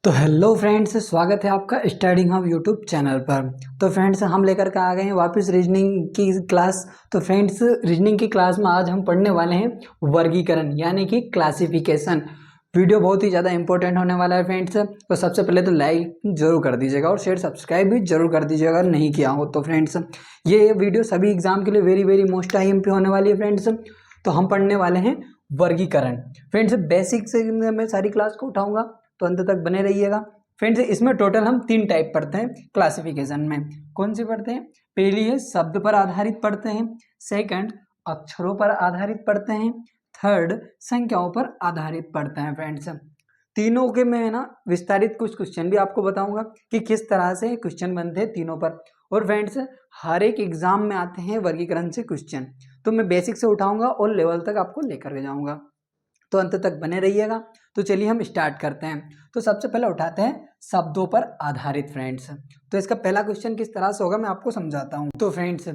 तो hello friends, स्वागत है आपका स्टडी हब यूट्यूब चैनल पर। तो फ्रेंड्स, हम लेकर के आ गए हैं वापस रीजनिंग की क्लास। तो फ्रेंड्स, रीजनिंग की क्लास में आज हम पढ़ने वाले हैं वर्गीकरण यानी कि क्लासिफिकेशन। वीडियो बहुत ही ज़्यादा इंपॉर्टेंट होने वाला है फ्रेंड्स। तो सबसे पहले तो लाइक जरूर कर दीजिएगा और शेयर सब्सक्राइब भी जरूर कर दीजिएगा अगर नहीं किया हो तो फ्रेंड्स। ये वीडियो सभी एग्जाम के लिए वेरी वेरी मोस्ट IMP होने वाली है फ्रेंड्स। तो हम पढ़ने वाले हैं वर्गीकरण। फ्रेंड्स, बेसिक से मैं सारी क्लास को उठाऊंगा तो अंत तक बने रहिएगा फ्रेंड्स। इसमें टोटल हम 3 टाइप पढ़ते हैं क्लासिफिकेशन में। कौन सी पढ़ते हैं? पहली है शब्द पर आधारित पढ़ते हैं, सेकंड अक्षरों पर आधारित पढ़ते हैं, थर्ड संख्याओं पर आधारित पढ़ते हैं फ्रेंड्स। तीनों के मैं ना विस्तारित कुछ क्वेश्चन भी आपको बताऊंगा कि किस तरह से क्वेश्चन बनते हैं तीनों पर। और फ्रेंड्स, हर एक एग्जाम में आते हैं वर्गीकरण से क्वेश्चन, तो मैं बेसिक से उठाऊंगा और लेवल तक आपको लेकर के जाऊंगा, तो अंत तक बने रहिएगा। तो चलिए हम स्टार्ट करते हैं। तो सबसे पहले उठाते हैं शब्दों पर आधारित फ्रेंड्स। तो इसका पहला क्वेश्चन किस तरह से होगा मैं आपको समझाता हूँ। तो फ्रेंड्स,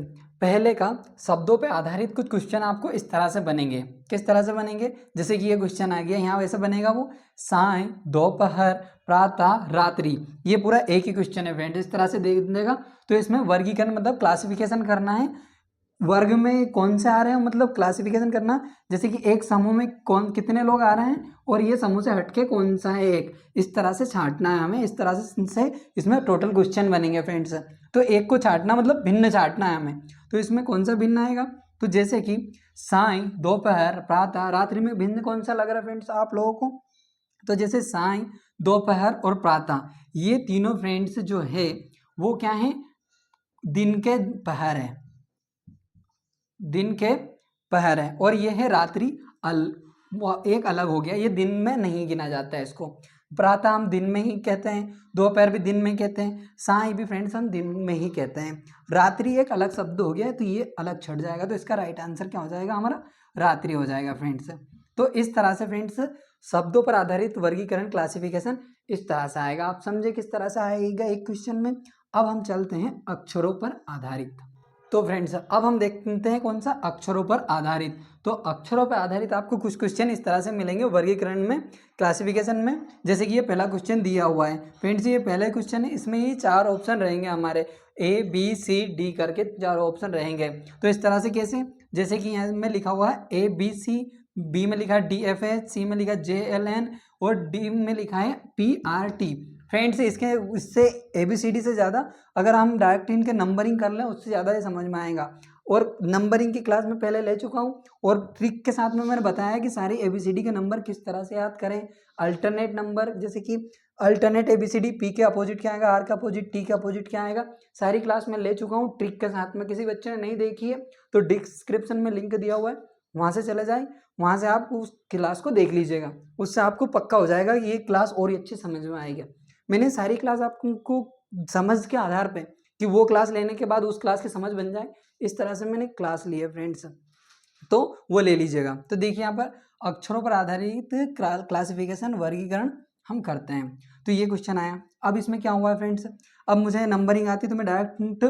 पहले का शब्दों पर आधारित कुछ क्वेश्चन आपको इस तरह से बनेंगे। किस तरह से बनेंगे? जैसे कि ये क्वेश्चन आ गया यहाँ, वैसे बनेगा वो साय, दोपहर, प्रातः, रात्रि। ये पूरा एक ही क्वेश्चन है फ्रेंड्स, इस तरह से दे देगा। तो इसमें वर्गीकरण मतलब क्लासिफिकेशन करना है, वर्ग में कौन से आ रहे हैं मतलब क्लासिफिकेशन करना। जैसे कि एक समूह में कौन कितने लोग आ रहे हैं और ये समूह से हटके कौन सा है एक, इस तरह से छांटना है हमें। इस तरह से इसमें टोटल क्वेश्चन बनेंगे फ्रेंड्स। तो एक को छांटना मतलब भिन्न छांटना है हमें। तो इसमें कौन सा भिन्न आएगा? तो जैसे कि साय, दोपहर, प्रातः, रात्रि में भिन्न कौन सा लग रहा है फ्रेंड्स आप लोगों को? तो जैसे साय, दोपहर और प्रातः, ये तीनों फ्रेंड्स जो है वो क्या है? दिन के पहर है, दिन के पहर है। और ये है रात्रि एक अलग हो गया, ये दिन में नहीं गिना जाता है इसको। प्रातः हम दिन में ही कहते हैं, दोपहर भी दिन में कहते हैं, साय भी फ्रेंड्स हम दिन में ही कहते हैं। रात्रि एक अलग शब्द हो गया तो ये अलग छट जाएगा। तो इसका राइट आंसर क्या हो जाएगा हमारा? रात्रि हो जाएगा फ्रेंड्स। तो इस तरह से फ्रेंड्स शब्दों पर आधारित वर्गीकरण क्लासिफिकेशन इस तरह से आएगा। आप समझे किस तरह से आएगा एक क्वेश्चन में। अब हम चलते हैं अक्षरों पर आधारित। तो फ्रेंड्स, अब हम देखते हैं कौन सा अक्षरों पर आधारित। तो अक्षरों पर आधारित आपको कुछ क्वेश्चन इस तरह से मिलेंगे वर्गीकरण में, क्लासिफिकेशन में। जैसे कि ये पहला क्वेश्चन दिया हुआ है फ्रेंड्स, ये पहला क्वेश्चन है, इसमें ये 4 ऑप्शन रहेंगे हमारे, ABCD करके 4 ऑप्शन रहेंगे। तो इस तरह से कैसे? जैसे कि यहाँ में लिखा हुआ है ABC, B में लिखा है DFH, C में लिखा है JLN और D में लिखा है PRT। फ्रेंड्स, इससे ABCD से ज़्यादा अगर हम डायरेक्ट इनके नंबरिंग कर लें उससे ज़्यादा ये समझ में आएगा। और नंबरिंग की क्लास में पहले ले चुका हूँ और ट्रिक के साथ में मैंने बताया कि सारे ABCD के नंबर किस तरह से याद करें। अल्टरनेट नंबर, जैसे कि अल्टरनेट ABCD, P के अपोजिट क्या आएगा, R का अपोजिट, T का अपोजिट क्या आएगा, सारी क्लास में ले चुका हूँ ट्रिक के साथ में। किसी बच्चे ने नहीं देखी है तो डिस्क्रिप्शन में लिंक दिया हुआ है, वहाँ से चले जाए, वहाँ से आप उस क्लास को देख लीजिएगा। उससे आपको पक्का हो जाएगा कि ये क्लास और ही अच्छी समझ में आएगी। मैंने सारी क्लास आपको समझ के आधार पे कि वो क्लास लेने के बाद उस क्लास की समझ बन जाए, इस तरह से मैंने क्लास ली है फ्रेंड्स, तो वो ले लीजिएगा। तो देखिए यहाँ पर अक्षरों पर आधारित क्लासिफिकेशन वर्गीकरण हम करते हैं। तो ये क्वेश्चन आया। अब इसमें क्या हुआ है फ्रेंड्स, अब मुझे नंबरिंग आती है तो मैं डायरेक्ट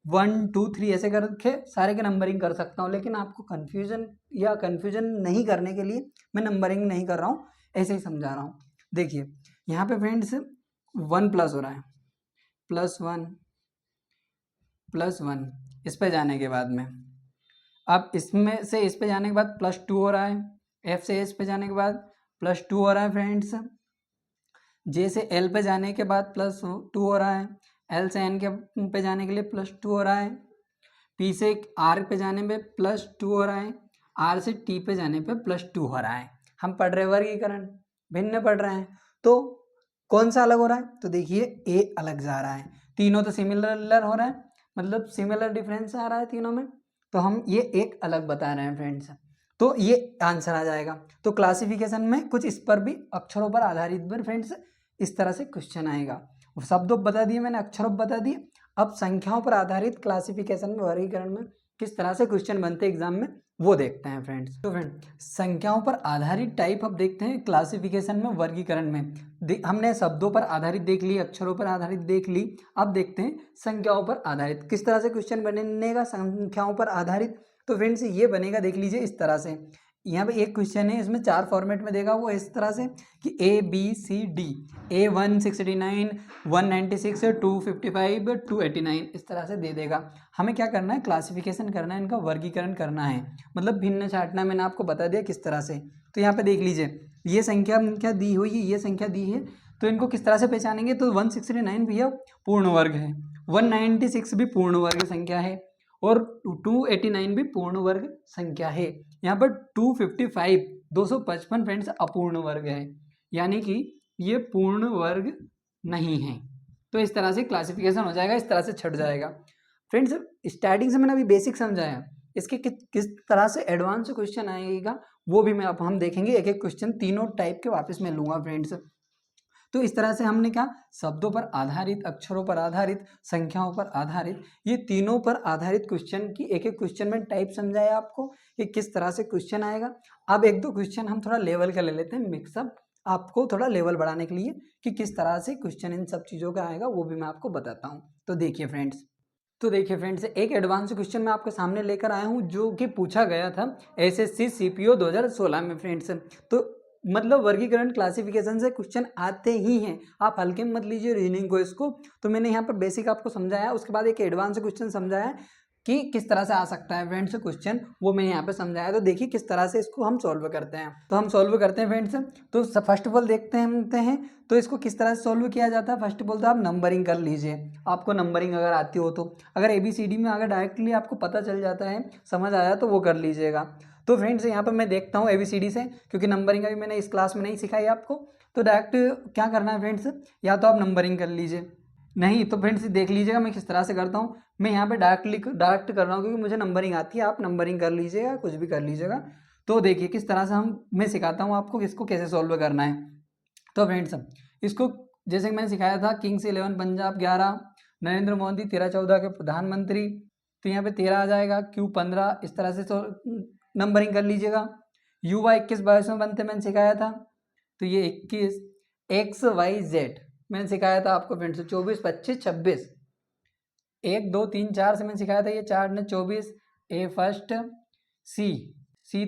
1 2 3 ऐसे करके सारे के नंबरिंग कर सकता हूँ, लेकिन आपको कन्फ्यूजन नहीं करने के लिए मैं नंबरिंग नहीं कर रहा हूँ, ऐसे ही समझा रहा हूँ। देखिए यहाँ पे फ्रेंड्स 1 प्लस हो रहा है, +1 इस पे जाने के बाद में, अब इसमें से इस पे जाने के बाद +2 हो रहा है, F से S पे जाने के बाद +2 हो रहा है फ्रेंड्स, J से L पे जाने के बाद +2 हो रहा है, L से N के पे जाने के लिए +2 हो रहा है, P से R पे जाने पे +2 हो रहा है, R से T पे जाने पे +2 हो रहा है। हम पढ़ रहे वर्गीकरण, भिन्न पढ़ रहे हैं, तो कौन सा अलग हो रहा है? तो देखिए A अलग जा रहा है, तीनों तो सिमिलर हो रहा है, मतलब सिमिलर डिफरेंस आ रहा है तीनों में, तो हम ये एक अलग बता रहे हैं फ्रेंड्स, तो ये आंसर आ जाएगा। तो क्लासिफिकेशन में कुछ इस पर भी अक्षरों पर आधारित पर फ्रेंड्स इस तरह से क्वेश्चन आएगा। शब्दों बता दिए मैंने, अक्षरों बता दिए। अब संख्याओं पर आधारित क्लासिफिकेशन में वर्गीकरण में किस तरह से क्वेश्चन बनते हैं एग्जाम में, वो देखते हैं फ्रेंड्स। तो फ्रेंड, संख्याओं पर आधारित टाइप अब देखते हैं क्लासिफिकेशन में वर्गीकरण में। हमने शब्दों पर आधारित देख ली, अक्षरों पर आधारित देख ली, अब देखते हैं संख्याओं पर आधारित किस तरह से क्वेश्चन बनेगा संख्याओं पर आधारित। तो फ्रेंड्स ये बनेगा, देख लीजिए इस तरह से यहाँ पे एक क्वेश्चन है, इसमें 4 फॉर्मेट में देगा वो इस तरह से कि ABCD, A 169, 196, 255, 289 इस तरह से दे देगा। हमें क्या करना है, क्लासिफिकेशन करना है, इनका वर्गीकरण करना है, मतलब भिन्न छांटना। मैंने आपको बता दिया किस तरह से। तो यहाँ पे देख लीजिए, ये संख्या क्या दी हुई है, ये संख्या दी है, तो इनको किस तरह से पहचानेंगे। तो 169 भैया पूर्ण वर्ग है, 196 भी पूर्ण वर्ग संख्या है, और 289 भी पूर्ण वर्ग संख्या है। यहाँ पर 255 255 फ्रेंड्स अपूर्ण वर्ग है, यानी कि ये पूर्ण वर्ग नहीं है। तो इस तरह से क्लासिफिकेशन हो जाएगा, इस तरह से छट जाएगा। फ्रेंड्स स्टार्टिंग से मैंने अभी बेसिक समझाया, इसके किस तरह से एडवांस क्वेश्चन आएगा वो भी हम देखेंगे। एक एक क्वेश्चन तीनों टाइप के वापस मैं लूँगा फ्रेंड्स। तो इस तरह से हमने क्या, शब्दों पर आधारित, अक्षरों पर आधारित, संख्याओं पर आधारित, ये तीनों पर आधारित क्वेश्चन की एक एक क्वेश्चन में टाइप समझाया आपको कि किस तरह से क्वेश्चन आएगा। अब एक दो क्वेश्चन हम थोड़ा लेवल का ले लेते हैं, मिक्सअप, आपको थोड़ा लेवल बढ़ाने के लिए कि किस तरह से क्वेश्चन इन सब चीज़ों का आएगा वो भी मैं आपको बताता हूँ। तो देखिए फ्रेंड्स, एक एडवांस क्वेश्चन मैं आपके सामने लेकर आया हूँ जो कि पूछा गया था SSC CPO 2016 में फ्रेंड्स। तो मतलब वर्गीकरण क्लासिफिकेशन से क्वेश्चन आते ही हैं, आप हल्के में मत लीजिए रीजनिंग को इसको। तो मैंने यहाँ पर बेसिक आपको समझाया, उसके बाद एक एडवांस क्वेश्चन समझाया कि किस तरह से आ सकता है फ्रेंड्स क्वेश्चन, वो मैंने यहाँ पे समझाया। तो देखिए किस तरह से इसको हम सॉल्व करते हैं। तो हम सॉल्व करते हैं फ्रेंड्स। तो फर्स्ट ऑफ ऑल देखते हैं तो इसको किस तरह से सॉल्व किया जाता है। फर्स्ट ऑफ ऑल तो आप नंबरिंग कर लीजिए, आपको नंबरिंग अगर आती हो तो। अगर ABCD में अगर डायरेक्टली आपको पता चल जाता है, समझ आया तो वो कर लीजिएगा। तो फ्रेंड्स यहाँ पर मैं देखता हूँ ABCD से, क्योंकि नंबरिंग अभी मैंने इस क्लास में नहीं सिखाई आपको। तो डायरेक्ट क्या करना है फ्रेंड्स, या तो आप नंबरिंग कर लीजिए, नहीं तो फ्रेंड्स देख लीजिएगा मैं किस तरह से करता हूँ। मैं यहाँ पे डायरेक्ट कर रहा हूँ क्योंकि मुझे नंबरिंग आती है, आप नंबरिंग कर लीजिएगा, कुछ भी कर लीजिएगा। तो देखिए किस तरह से मैं सिखाता हूँ आपको इसको कैसे सॉल्व करना है। तो फ्रेंड्स इसको जैसे कि मैंने सिखाया था, किंग्स 11 पंजाब 11, नरेंद्र मोदी 13-14 के प्रधानमंत्री। तो यहाँ पे 13 आ जाएगा, Q 15, इस तरह से नंबरिंग कर लीजिएगा। युवा 21-22 में बनते मैंने सिखाया था, तो ये 21, XYZ मैंने सिखाया था आपको फ्रेंड्स, 24 25 26, 1 2 3 4 से मैंने सिखाया था, ये 4 ने 24, A first, C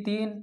3,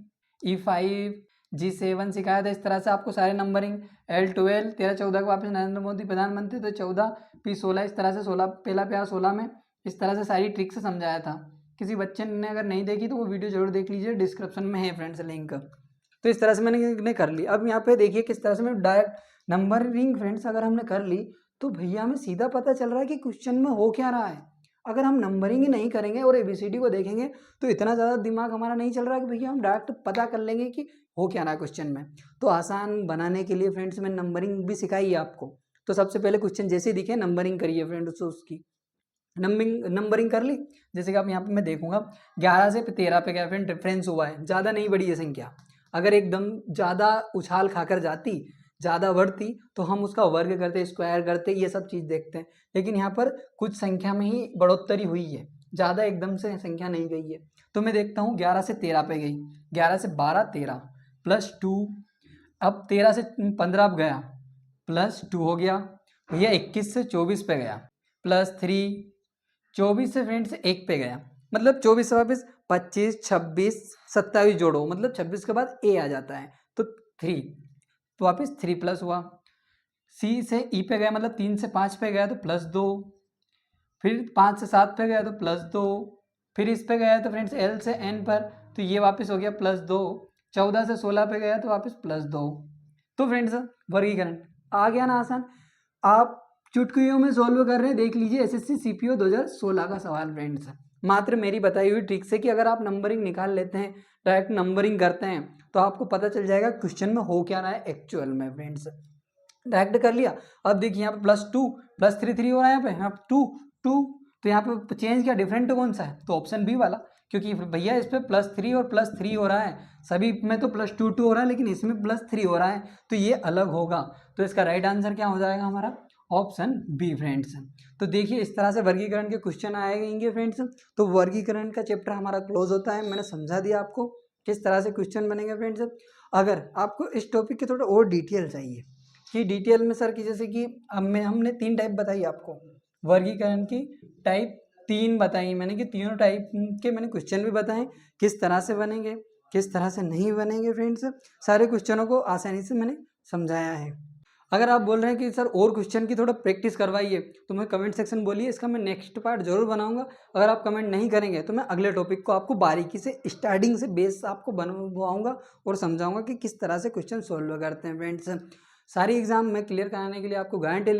E 5, G 7 सिखाया था। इस तरह से आपको सारे नंबरिंग, L 12 13-14 के वापस नरेंद्र मोदी प्रधानमंत्री, तो 14, P 16, इस तरह से 16 पहला पे 16 में, इस तरह से सारी ट्रिक से समझाया था। किसी बच्चे ने अगर नहीं देखी तो वो वीडियो जरूर देख लीजिए, डिस्क्रिप्शन में है फ्रेंड्स लिंक। तो इस तरह से मैंने कर ली। अब यहाँ पे देखिए किस तरह से मैं डायरेक्ट नंबरिंग फ्रेंड्स अगर हमने कर ली तो भैया हमें सीधा पता चल रहा है कि क्वेश्चन में हो क्या रहा है। अगर हम नंबरिंग ही नहीं करेंगे और ABCD को देखेंगे तो इतना ज़्यादा दिमाग हमारा नहीं चल रहा है कि भैया हम डायरेक्ट पता कर लेंगे कि हो क्या रहा है क्वेश्चन में। तो आसान बनाने के लिए फ्रेंड्स मैंने नंबरिंग भी सिखाई है आपको। तो सबसे पहले क्वेश्चन जैसे दिखे नंबरिंग करिए फ्रेंड्स, उसकी नंबरिंग कर ली। जैसे कि आप यहाँ पे मैं देखूंगा 11 से 13 पे क्या फ्रेंड डिफरेंस हुआ है, ज़्यादा नहीं बढ़ी है संख्या। अगर एकदम ज़्यादा उछाल खाकर जाती, ज़्यादा बढ़ती, तो हम उसका वर्ग करते, स्क्वायर करते, ये सब चीज़ देखते हैं। लेकिन यहाँ पर कुछ संख्या में ही बढ़ोतरी हुई है, ज़्यादा एकदम से संख्या नहीं गई है। तो मैं देखता हूँ 11 से 13 पे गई, 11 से 12 13 +2, अब 13 से 15 अब गया +2 हो गया भैया, 21 से 24 पे गया +3, 24 से फ्रेंड्स 1 पे गया, मतलब 24 से वापस 25 26 27 जोड़ो, मतलब 26 के बाद A आ जाता है तो 3, तो वापस 3 प्लस हुआ। C से E पे गया, मतलब 3 से 5 पे गया तो +2, फिर 5 से 7 पे गया तो +2, फिर इस पे गया तो फ्रेंड्स L से N पर, तो ये वापस हो गया +2, 14 से 16 पे गया तो वापस +2। तो फ्रेंड्स वर्गीकरण आ गया ना आसान, आप चुटकियों में सॉल्व कर रहे हैं। देख लीजिए SSC CPO 2016 का सवाल फ्रेंड्स, मात्र मेरी बताई हुई ट्रिक से कि अगर आप नंबरिंग निकाल लेते हैं, डायरेक्ट नंबरिंग करते हैं, तो आपको पता चल जाएगा क्वेश्चन में हो क्या रहा है एक्चुअल में फ्रेंड्स। डायरेक्ट कर लिया। अब देखिए यहाँ पे +2 +3 3 हो रहा है, यहाँ पे यहाँ 2 2, तो यहाँ पे चेंज क्या डिफरेंट कौन सा है, तो ऑप्शन बी वाला, क्योंकि भैया इस पे +3 और +3 हो रहा है, सभी में तो +2 2 हो रहा है, लेकिन इसमें +3 हो रहा है, तो ये अलग होगा। तो इसका राइट आंसर क्या हो जाएगा हमारा, ऑप्शन बी फ्रेंड्स। तो देखिए इस तरह से वर्गीकरण के क्वेश्चन आएंगे फ्रेंड्स। तो वर्गीकरण का चैप्टर हमारा क्लोज होता है, मैंने समझा दिया आपको किस तरह से क्वेश्चन बनेंगे फ्रेंड्स। अगर आपको इस टॉपिक के थोड़ा और डिटेल चाहिए कि डिटेल में सर की, जैसे कि हमने 3 टाइप बताई आपको वर्गीकरण की, टाइप 3 बताई मैंने कि तीनों टाइप के मैंने क्वेश्चन भी बताएं किस तरह से बनेंगे, किस तरह से नहीं बनेंगे फ्रेंड्स, सारे क्वेश्चनों को आसानी से मैंने समझाया है। अगर आप बोल रहे हैं कि सर और क्वेश्चन की थोड़ा प्रैक्टिस करवाइए तो मैं कमेंट सेक्शन बोलिए, इसका मैं नेक्स्ट पार्ट जरूर बनाऊंगा। अगर आप कमेंट नहीं करेंगे तो मैं अगले टॉपिक को आपको बारीकी से स्टार्टिंग से बेस आपको बनवाऊंगा और समझाऊंगा कि किस तरह से क्वेश्चन सोल्व करते हैं फ्रेंड्स। सारी एग्जाम मैं क्लियर कराने के लिए आपको गारंटी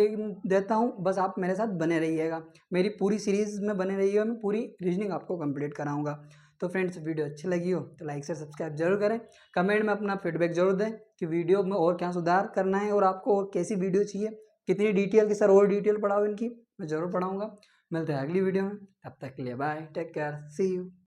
देता हूँ, बस आप मेरे साथ बने रहिएगा, मेरी पूरी सीरीज में बने रहिएगा, मैं पूरी रीजनिंग आपको कंप्लीट कराऊंगा। तो फ्रेंड्स वीडियो अच्छी लगी हो तो लाइक से सब्सक्राइब जरूर करें, कमेंट में अपना फीडबैक जरूर दें कि वीडियो में और क्या सुधार करना है और आपको और कैसी वीडियो चाहिए, कितनी डिटेल की सर और डिटेल पढ़ाओ इनकी, मैं ज़रूर पढ़ाऊँगा। मिलते हैं अगली वीडियो में, तब तक के लिए bye, take care, see you.